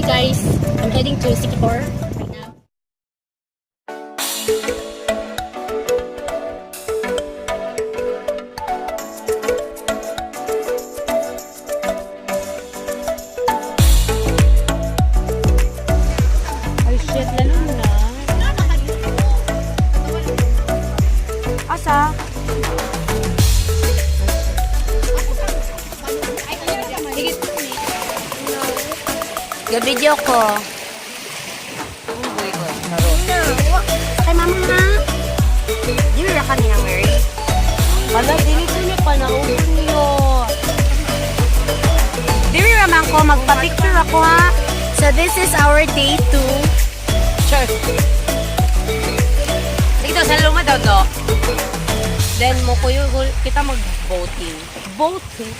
guys, I'm heading to Sikihor right now. Ay shit, lalo na. Asa? Ga-video ko. Kay mama na. Di ba ka niya, Mary? Wala, dito niyo pa na niyo. Di ba naman ko, magpa-picture ako ha. So this is our day 2. Sure. Dito, sa luma daw do. Then mo ko yung kita mag-voting. Voting?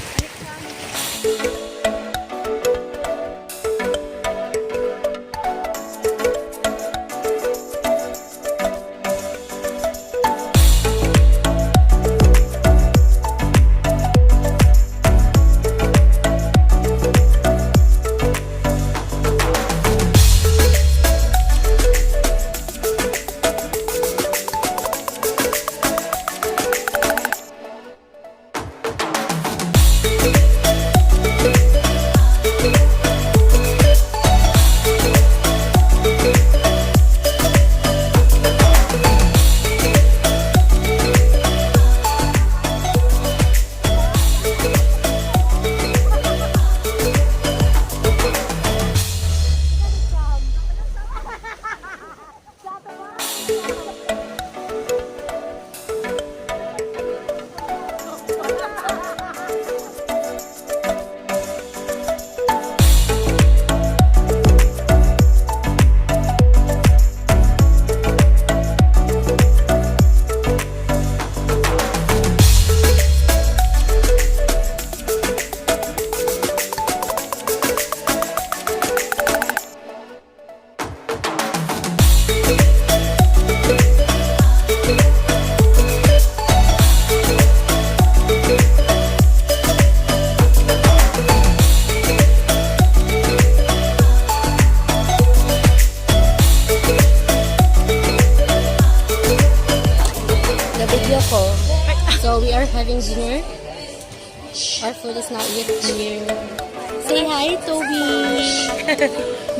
So we are having dinner. Our food is not yet here. Say hi, Toby.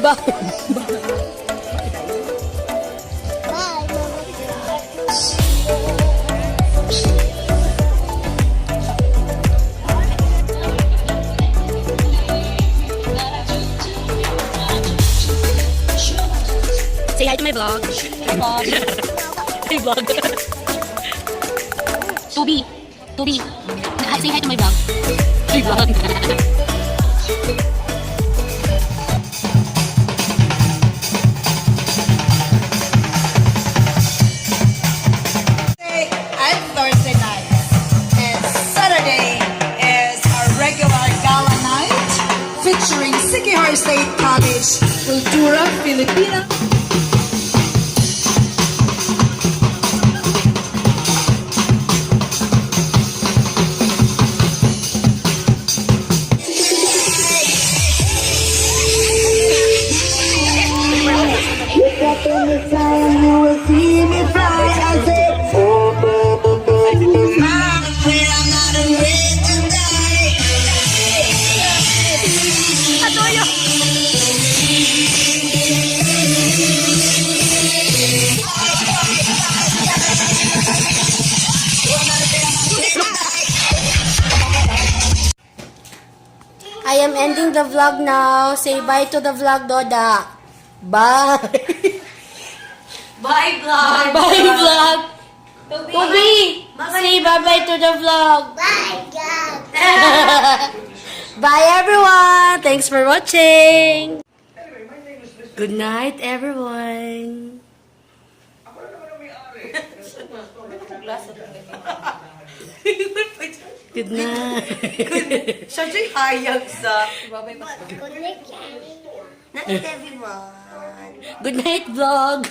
Bye. Say hi to my vlog. My vlog. Toby. Say hi to my vlog. My vlog. And Thursday night. And Saturday is our regular gala night featuring Sikihor State College, Cultura Filipina. I am ending the vlog now. Say bye to the vlog, Doda. Bye. Bye, vlog! Bye, vlog. Toby, say bye-bye to the vlog. Bye, God. Bye, everyone. Thanks for watching. Good night, everyone. Good night. Siya siya'y hayag sa... Not everyone. Good night, vlog.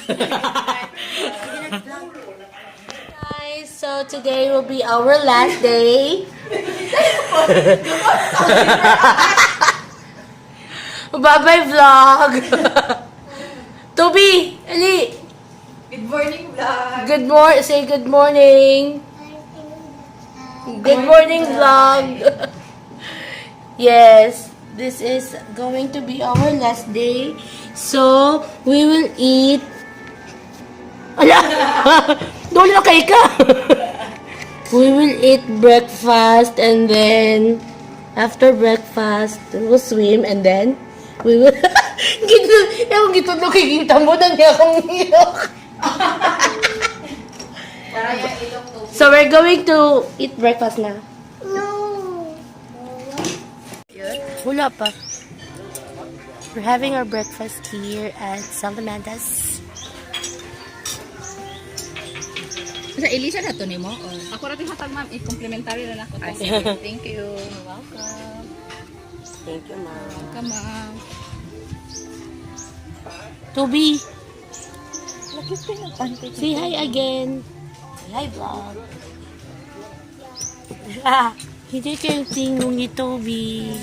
Guys, so today will be our last day. Bye-bye vlog. Toby, ali. Good morning, vlog. Say good morning. Good morning vlog. Yes, this is going to be our last day. So, we will eat. Ala! Doon na kay ka. We will eat breakfast and then after breakfast, we'll swim and then we will gito nakikita mo na niya akong niyok. So we're going to eat breakfast na. No. Wala pa. We're having our breakfast here at Salamantas. Sa Elisa na to nimo or ako ra hatag ma'am i-complimentary na nako. Thank you. Welcome. Thank you, ma'am. Welcome ma'am. Toby, say hi again. Say hi, vlog. Hindi kayo tingong ni Toby.